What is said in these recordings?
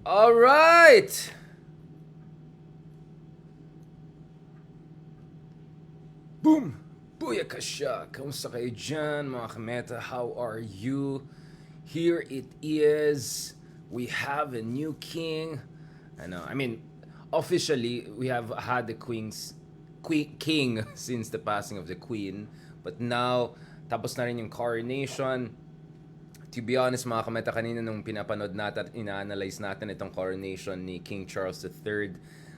All right. Boom! Booyakasha! Kamusta kayo dyan, mga kameta? How are you? Here it is. We have a new king. I mean, officially, we have had the king since the passing of the queen. But now, tapos na rin yung coronation. To be honest, mga kameta, kanina nung pinapanood natin at ina-analyze natin itong coronation ni King Charles III,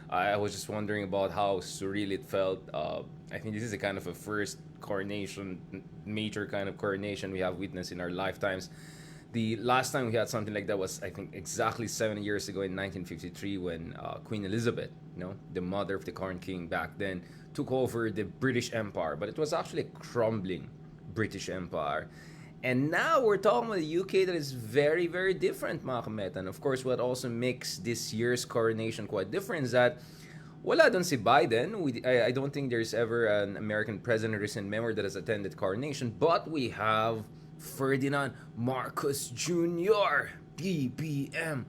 I was just wondering about how surreal it felt. I think this is a kind of a first coronation, major kind of coronation we have witnessed in our lifetimes. The last time we had something like that was, I think, exactly 7 years ago in 1953 when Queen Elizabeth, the mother of the current king back then, took over the British Empire. But it was actually a crumbling British Empire. And now we're talking about the UK that is very, very different, mga kameta. And of course, what also makes this year's coronation quite different is that wala dun si Biden. I don't think there's ever an American president in recent memory that has attended coronation. But we have Ferdinand Marcos Jr. BBM.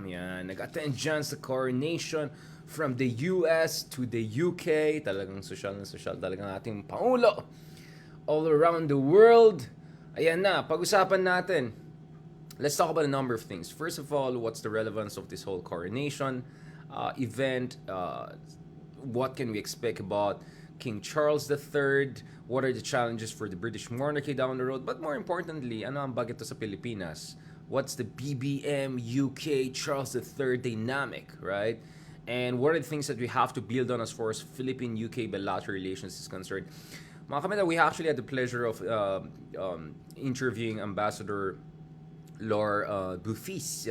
Yan. Nag-attend dyan sa coronation from the US to the UK. Talagang social na social talagang ating Pangulo. All around the world. Ayan na, pag-usapan natin. Let's talk about a number of things. First of all, what's the relevance of this whole coronation event? What can we expect about King Charles III? What are the challenges for the British monarchy down the road? But more importantly, ano ang bagay to sa Pilipinas? What's the BBM UK Charles III dynamic, right? And what are the things that we have to build on as far as Philippine-UK bilateral relations is concerned? Mga kameta, we actually had the pleasure of interviewing Ambassador Laure Bouffis,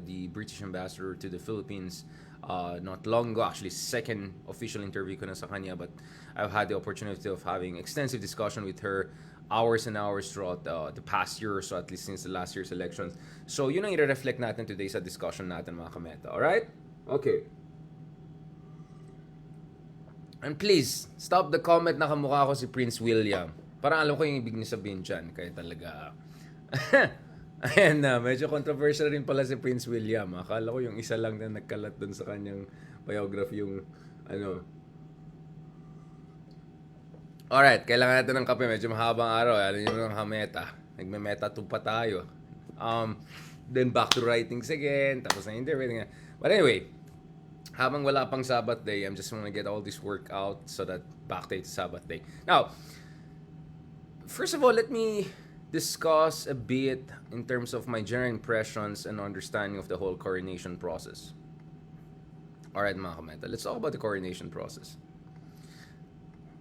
the British ambassador to the Philippines, not long ago. Actually, second official interview ko na sa kanya, but I've had the opportunity of having extensive discussion with her hours and hours throughout the past year or so, at least since the last year's elections. So, yun ang i-reflect natin today sa discussion natin, mga kameta. Alright? Okay. And please, stop the comment na kamukha ko si Prince William. Parang alam ko yung ibig niya sabihin dyan. Kaya talaga... Ayan na, medyo controversial rin pala si Prince William. Akala ko yung isa lang na nagkalat dun sa kanyang biography yung Alright, kailangan natin ng kape. Medyo mahabang araw. Alam niyo ng hameta. Nagme-meta 2 pa tayo. Then back to writings again. Tapos na interview. But anyway, habang wala pang Sabbath day, I'm just want to get all this work out so that back day to Sabbath day. Now, first of all, let me discuss a bit in terms of my general impressions and understanding of the whole coronation process. Alright, mga kameta, let's talk about the coronation process.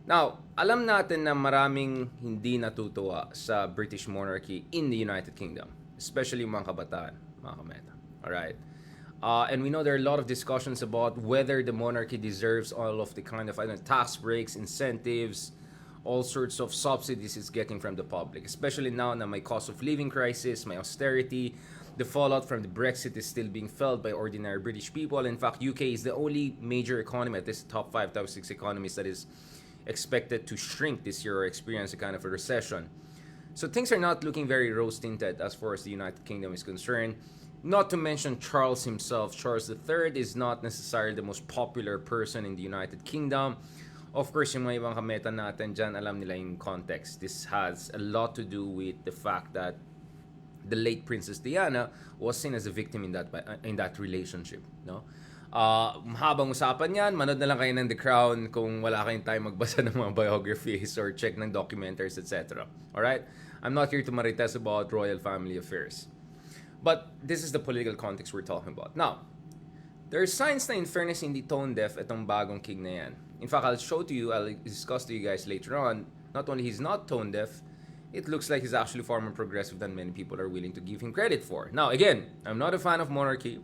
Now, alam natin na maraming hindi natutuwa sa British monarchy in the United Kingdom, especially mga kabataan, mga kameta. Alright? And we know there are a lot of discussions about whether the monarchy deserves all of the kind of tax breaks, incentives, all sorts of subsidies it's getting from the public. Especially now na may cost of living crisis, may austerity, the fallout from the Brexit is still being felt by ordinary British people. In fact, UK is the only major economy at this top 5, top 6 economies that is expected to shrink this year or experience a kind of a recession. So things are not looking very rose-tinted as far as the United Kingdom is concerned. Not to mention Charles himself. Charles III is not necessarily the most popular person in the United Kingdom. Of course, yung mga ibang kameta natin dyan, alam nila yung context. This has a lot to do with the fact that the late Princess Diana was seen as a victim in that relationship. No? Habang usapan yan, manood na lang kayo ng The Crown kung wala kayong time magbasa ng mga biographies or check ng documentaries, etc. Alright? I'm not here to marites about royal family affairs. But this is the political context we're talking about. Now, there are signs na in fairness hindi tone deaf itong bagong king na yan. In fact, I'll discuss to you guys later on, not only he's not tone deaf, it looks like he's actually far more progressive than many people are willing to give him credit for. Now, again, I'm not a fan of monarchy.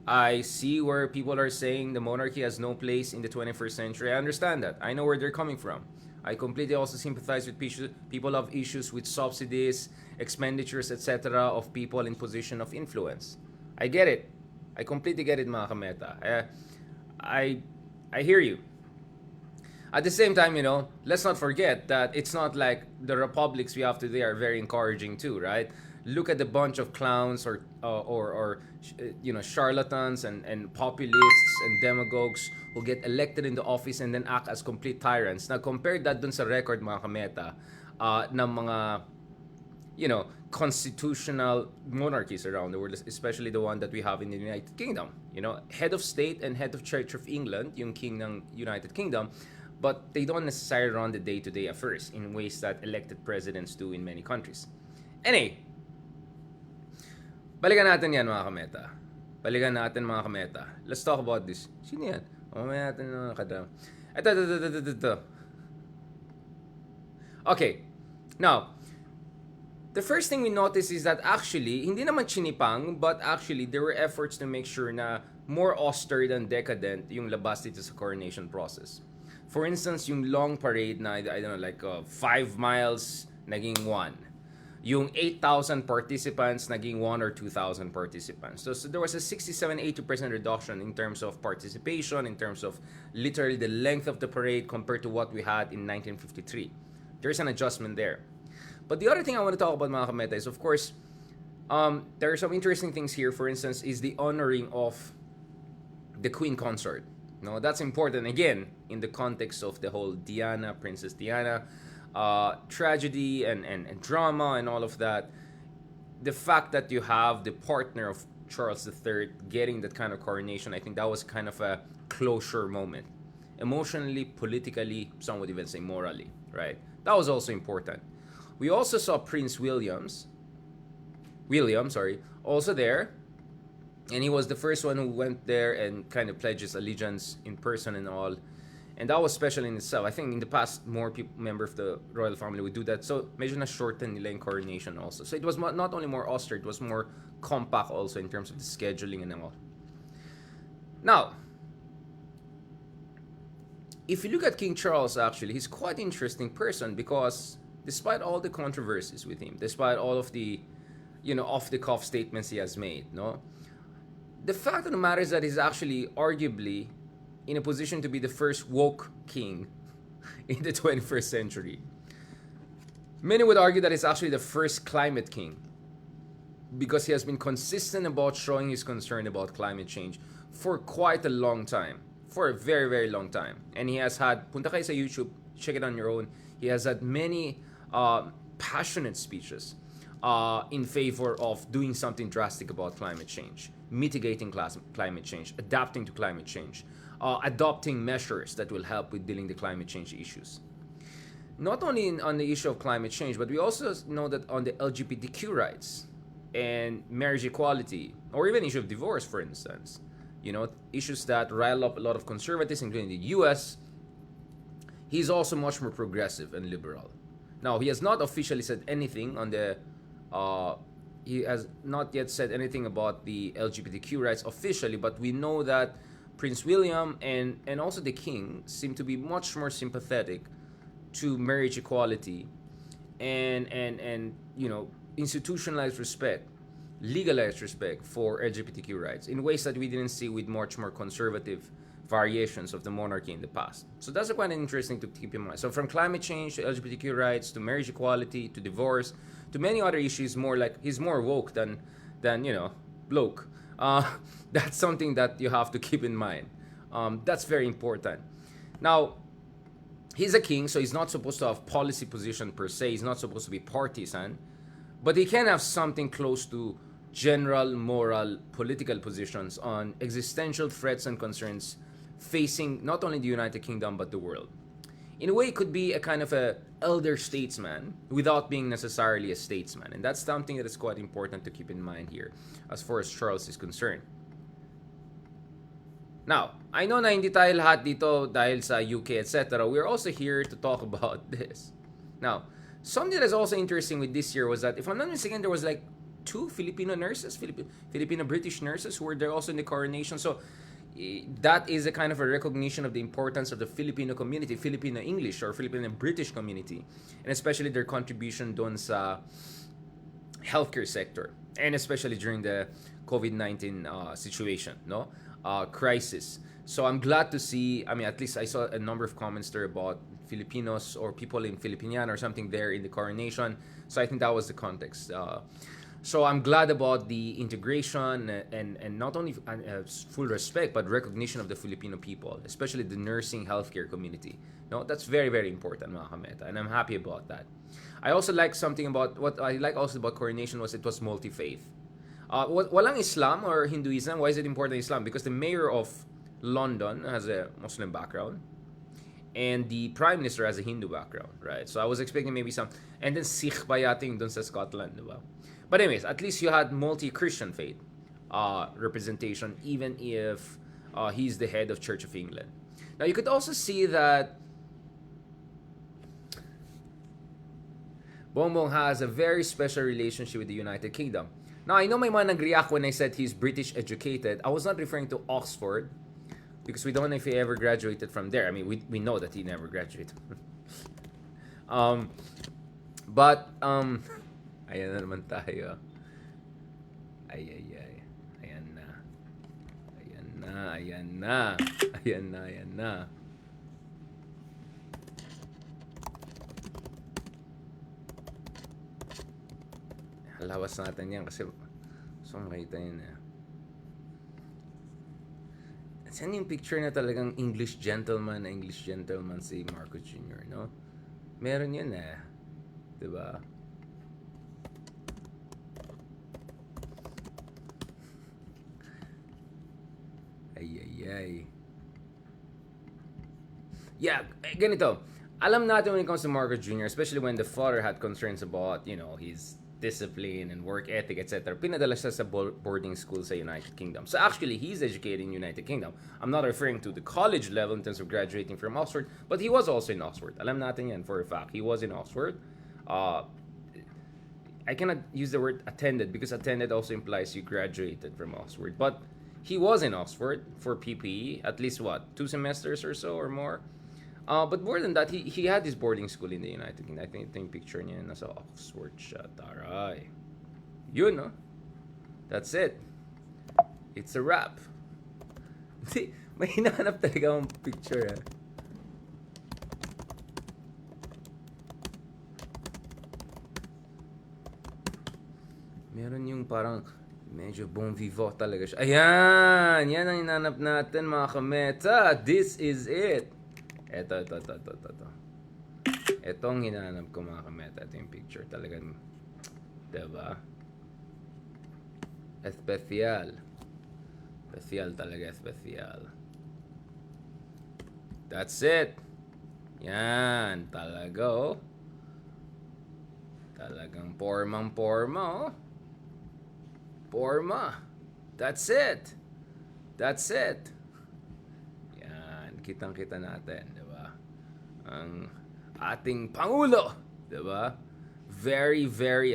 I see where people are saying the monarchy has no place in the 21st century. I understand that. I know where they're coming from. I completely also sympathize with people who have issues with subsidies, expenditures, etc. of people in position of influence. I get it. I completely get it, mga kameta. I hear you. At the same time, let's not forget that it's not like the republics we have today are very encouraging too, right? Look at the bunch of clowns or charlatans and populists and demagogues who get elected into office and then act as complete tyrants. Now compare that dun sa record mga kameta ng mga constitutional monarchies around the world, especially the one that we have in the United Kingdom. Head of state and head of Church of England, yung king ng United Kingdom, but they don't necessarily run the day-to-day affairs in ways that elected presidents do in many countries. Anyway, balikan natin yan mga kameta. Balikan natin mga kameta. Let's talk about this. Sino yan? Mamaya natin kadam. Ito. Okay. Now, the first thing we notice is that actually, hindi naman chinipang, but actually there were efforts to make sure na more austere than decadent yung labas dito sa coronation process. For instance, yung long parade na, I don't know, like 5 miles, naging 1. Yung 8,000 participants, naging 1 or 2,000 participants. So there was a 67-80% reduction in terms of participation, in terms of literally the length of the parade compared to what we had in 1953. There's an adjustment there. But the other thing I want to talk about, mga kameta, is of course, there are some interesting things here. For instance, is the honoring of the Queen Consort. No, that's important again in the context of the whole Princess Diana tragedy and drama and all of that. The fact that you have the partner of Charles III getting that kind of coronation, I think that was kind of a closure moment. Emotionally, politically, some would even say morally, right? That was also important. We also saw Prince William, also there. And he was the first one who went there and kind of pledged his allegiance in person and all. And that was special in itself. I think in the past, more members of the royal family would do that. So medyo na-shorten nila yung coronation also. So it was not only more austere, it was more compact also in terms of the scheduling and all. Now, if you look at King Charles, actually, he's quite an interesting person because despite all the controversies with him, despite all of the, off-the-cuff statements he has made, no? The fact of the matter is that he's actually arguably in a position to be the first woke king in the 21st century. Many would argue that he's actually the first climate king because he has been consistent about showing his concern about climate change for quite a long time, for a very, very long time. And he has had, punta kayo sa YouTube, check it on your own, he has had many passionate speeches in favor of doing something drastic about climate change, mitigating climate change, adapting to climate change, adopting measures that will help with dealing with the climate change issues. Not only on the issue of climate change, but we also know that on the LGBTQ rights and marriage equality, or even issue of divorce, for instance, issues that rile up a lot of conservatives, including the US, he's also much more progressive and liberal. Now, he has not officially said anything on the he has not yet said anything about the LGBTQ rights officially, but we know that Prince William and also the King seem to be much more sympathetic to marriage equality and institutionalized respect, legalized respect for LGBTQ rights in ways that we didn't see with much more conservative variations of the monarchy in the past. So that's quite interesting to keep in mind. So from climate change to LGBTQ rights to marriage equality to divorce to many other issues, more like he's more woke than bloke. That's something that you have to keep in mind. That's very important. Now, he's a king, so he's not supposed to have policy position per se. He's not supposed to be partisan, but he can have something close to general moral political positions on existential threats and concerns facing not only the United Kingdom but the world. In a way, it could be a kind of a elder statesman without being necessarily a statesman, and that's something that is quite important to keep in mind here as far as Charles is concerned. Now, I know na hindi tayo lahat dito dahil sa UK, etc. We're also here to talk about this. Now, something that is also interesting with this year was that, if I'm not mistaken, there was like 2 Filipino nurses, Filipino-British nurses who were there also in the coronation. So that is a kind of a recognition of the importance of the Filipino community, Filipino English or Filipino British community, and especially their contribution doon sa healthcare sector, and especially during the COVID-19 situation, crisis. So I'm glad to see, at least I saw a number of comments there about Filipinos or people in Filipiniana or something there in the coronation. So I think that was the context. So I'm glad about the integration and not only full respect but recognition of the Filipino people, especially the nursing healthcare community. No, that's very very important, mga kameta, and I'm happy about that. I also like something about what I like also about Coronation was it was multi-faith. Walang Islam or Hinduism. Why is it important Islam? Because the mayor of London has a Muslim background and the prime minister has a Hindu background, right? So I was expecting maybe some, and then Sikh pa yating dun sa Scotland, diba? But anyways, at least you had multi-Christian faith representation, even if he's the head of Church of England. Now you could also see that Bongbong has a very special relationship with the United Kingdom. Now, I know may mga nag-react when I said he's British educated. I was not referring to Oxford because we don't know if he ever graduated from there. I mean, we know that he never graduated. Ayan na naman tayo. Ay. Ayan na. Lawas natin yan kasi so makita yun eh. Saan yung picture na talagang English gentleman si Marcos Jr., no? Meron yun eh. Diba? Ay. Yeah, ganito. Alam natin when it comes to Marcos Jr., especially when the father had concerns about, his discipline and work ethic, etc. Pinadala siya sa boarding school sa United Kingdom. So actually, he's educated in United Kingdom. I'm not referring to the college level in terms of graduating from Oxford, but he was also in Oxford. Alam natin yan for a fact. He was in Oxford. I cannot use the word attended because attended also implies you graduated from Oxford. But he was in Oxford for PPE, at least 2 semesters or so or more. But more than that, he had his boarding school in the United Kingdom. I think ito yung picture niya nasa Oxford siya. Taray. Yun, no? That's it. It's a wrap. May hinahanap talaga akong picture, eh. Meron yung parang medyo bon vivant talaga siya. Ayan! Yan ang hinahanap natin, mga kameta. This is it. Ito. Etong hinahanap ko, mga kameta. Ito yung picture talagang, diba? Especial talaga, especial. That's it. Yan, talaga, oh. Talagang pormang-porma, oh. Porma. That's it. Yan, kitang-kita natin, diba? Ang ating Pangulo, diba? Very, very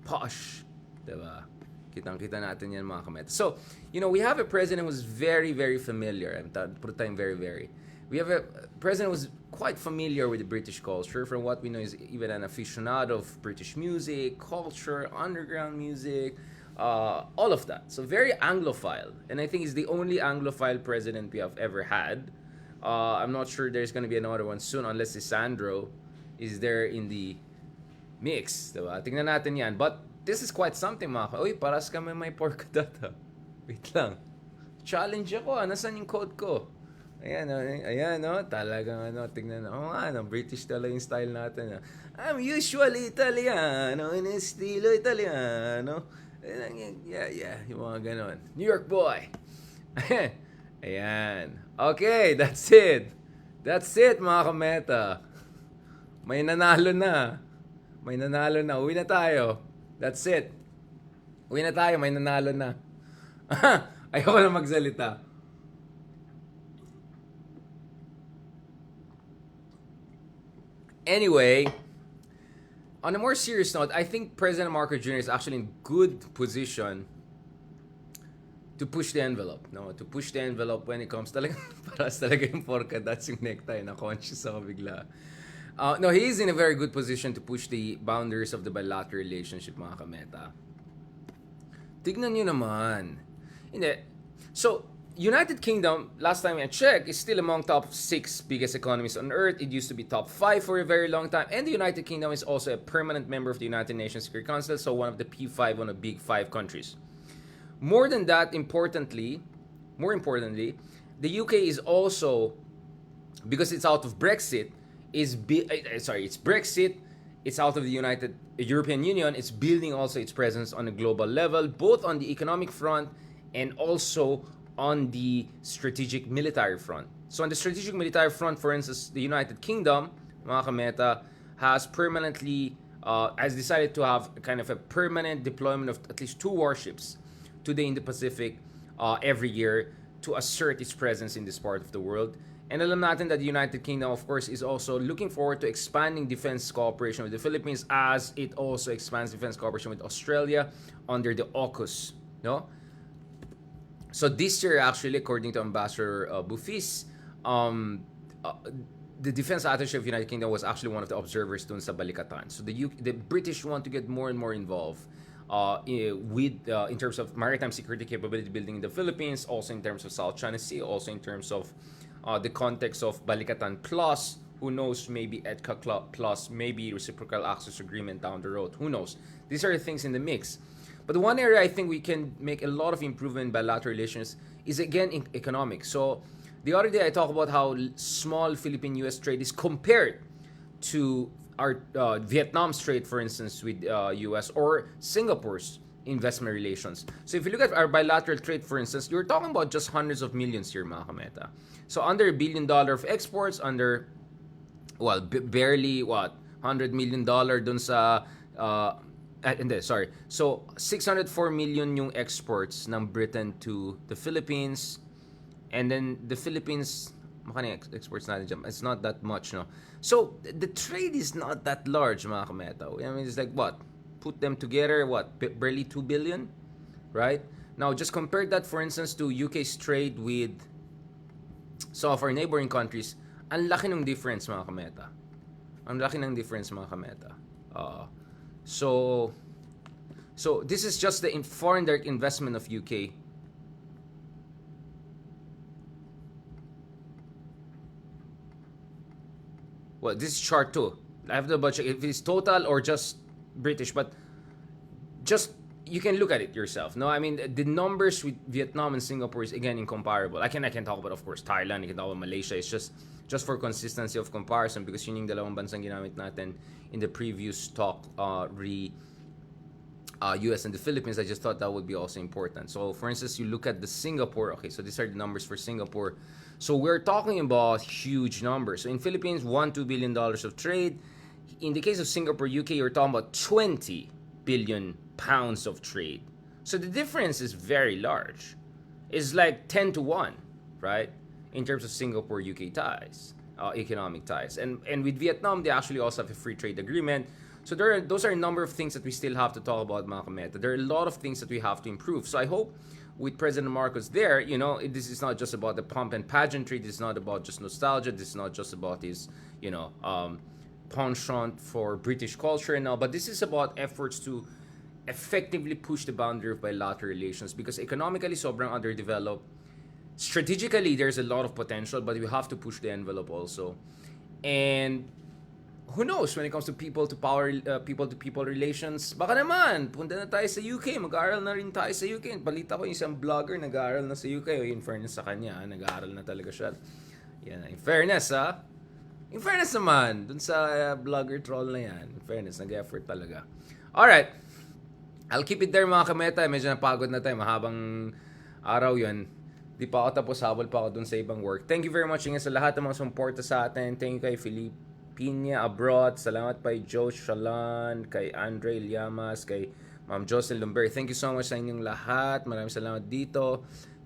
posh, diba? Kitang-kita natin yan, mga kameta. So, we have a president who's very, very familiar. Put time very, very. We have a president who's quite familiar with the British culture. From what we know, is even an aficionado of British music, culture, underground music, all of that. So very Anglophile, and I think he's the only Anglophile president we have ever had. I'm not sure there's gonna be another one soon unless si Sandro is there in the mix, diba? Tingnan natin yan. But this is quite something, mga Uy, paras kami may pork data. Wait lang. Challenge ako, nasaan yung code ko? Ayan, talagang tingnan British talaga yung style natin. I'm usually Italiano, in estilo Italiano. Yeah, yung mga ganon. New York boy. Ayan. Okay, that's it. Mga kameta. May nanalo na. Uwi na tayo. That's it. Uwi na tayo, may nanalo na. Ayoko na magsalita. Anyway, on a more serious note, I think President Marcos Jr. is actually in good position to push the envelope. To push the envelope when it comes talaga paras talaga yung porka, that's yung necktie na conscious ako bigla. No, he is in a very good position to push the boundaries of the bilateral relationship, mga kameta. Tignan nyo naman. Hindi. So, United Kingdom, last time I checked, is still among top 6 biggest economies on earth. It used to be top 5 for a very long time. And the United Kingdom is also a permanent member of the United Nations Security Council, so one of the P5, one of the big 5 countries. More than that, more importantly, the UK is also, because it's out of Brexit, it's Brexit, it's out of the European Union, it's building also its presence on a global level, both on the economic front and also on the strategic military front. So on the strategic military front, for instance, the United Kingdom, mga kameta, has decided to have kind of a permanent deployment of at least 2 warships to the Indo-Pacific every year to assert its presence in this part of the world. And alam natin that the United Kingdom, of course, is also looking forward to expanding defense cooperation with the Philippines as it also expands defense cooperation with Australia under the AUKUS. No? So this year, actually, according to Ambassador Bufis, the defense attaché of the United Kingdom was actually one of the observers dun sa Balikatan. So the British want to get more and more involved in terms of maritime security capability building in the Philippines, also in terms of South China Sea, also in terms of the context of Balikatan Plus, who knows, maybe EDCA Plus, maybe reciprocal access agreement down the road, who knows. These are the things in the mix. But the one area I think we can make a lot of improvement in bilateral relations is, again, in economics. So the other day I talked about how small Philippine-US trade is compared to our Vietnam's trade, for instance, with US, or Singapore's investment relations. So if you look at our bilateral trade, for instance, you're talking about just hundreds of millions here, mga kameta. So under $1 billion of exports, under, barely, $100 million dun sa, So, 604 million yung exports ng Britain to the Philippines. And then the Philippines, exports natin dyan, it's not that much, no? So, the trade is not that large, mga kameta. I mean, it's like, put them together, barely 2 billion, right? Now, just compare that, for instance, to UK's trade with some of our neighboring countries. Ang laki ng difference, mga kameta. Ang laki ng difference, mga kameta. So this is just the foreign direct investment of UK. Well, this is chart 2. I have to double check if it's total or just British, but just you can look at it yourself. No, I mean the numbers with Vietnam and Singapore is again incomparable. I can talk about, of course, Thailand. I can talk about Malaysia. It's just for consistency of comparison, because yun yung dalawang bansang ginamit natin in the previous talk US and the Philippines. I just thought that would be also important. So for instance, you look at the Singapore. Okay, so these are the numbers for Singapore. So we're talking about huge numbers. So in Philippines, $1-2 billion of trade. In the case of Singapore, UK, you're talking about 20 billion pounds of trade. So the difference is very large. It's like 10 to 1, right? In terms of Singapore UK ties, economic ties. And with Vietnam, they actually also have a free trade agreement. So those are a number of things that we still have to talk about, mga kameta. There are a lot of things that we have to improve. So I hope with President Marcos there, this is not just about the pomp and pageantry. This is not about just nostalgia. This is not just about his, penchant for British culture and all. But this is about efforts to effectively push the boundary of bilateral relations, because economically sobrang underdeveloped. Strategically, there's a lot of potential, but we have to push the envelope also. And who knows, when it comes to people-to-people relations, baka naman, punta na tayo sa UK, mag-aaral na rin tayo sa UK. Balita ko yung isang vlogger nag-aaral na sa UK. In fairness sa kanya, nag-aaral na talaga siya. Yan, in fairness, ha? In fairness naman, dun sa vlogger troll na yan. In fairness, nag-effort talaga. Alright, I'll keep it there, mga kameta. Medyo napagod na tayo, mahabang araw yun. Di pa ako tapos, habol pa ako dun sa ibang work. Thank you very much nga sa lahat ng mga sumporta sa atin. Thank you kay Filipina Abroad. Salamat kay Joe Shalan, kay Andre Llamas, kay Ma'am Jocelyn Lumber. Thank you so much sa inyong lahat. Maraming salamat dito.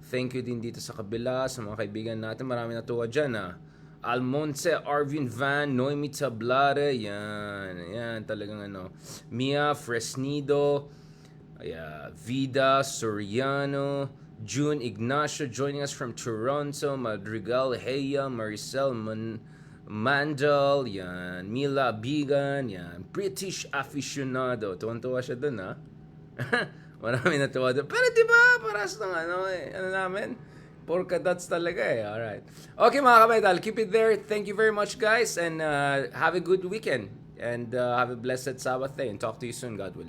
Thank you din dito sa kabila, sa mga kaibigan natin. Maraming natuwa dyan, Almonte, Arvin Van, Noemi Tablare, yan talagang Mia Fresnido, Vida Soriano, June Ignacio joining us from Toronto, Madrigal Heya, Maricel Mandel, yan, Mila Bigan, yan, British aficionado. Tuwan-tuwa siya dun, Marami natuwa dun. Pero diba, paras ng namin? Porka dots talaga eh. Alright. Okay mga kametal, keep it there. Thank you very much guys and have a good weekend. And have a blessed Sabbath day and talk to you soon, God willing.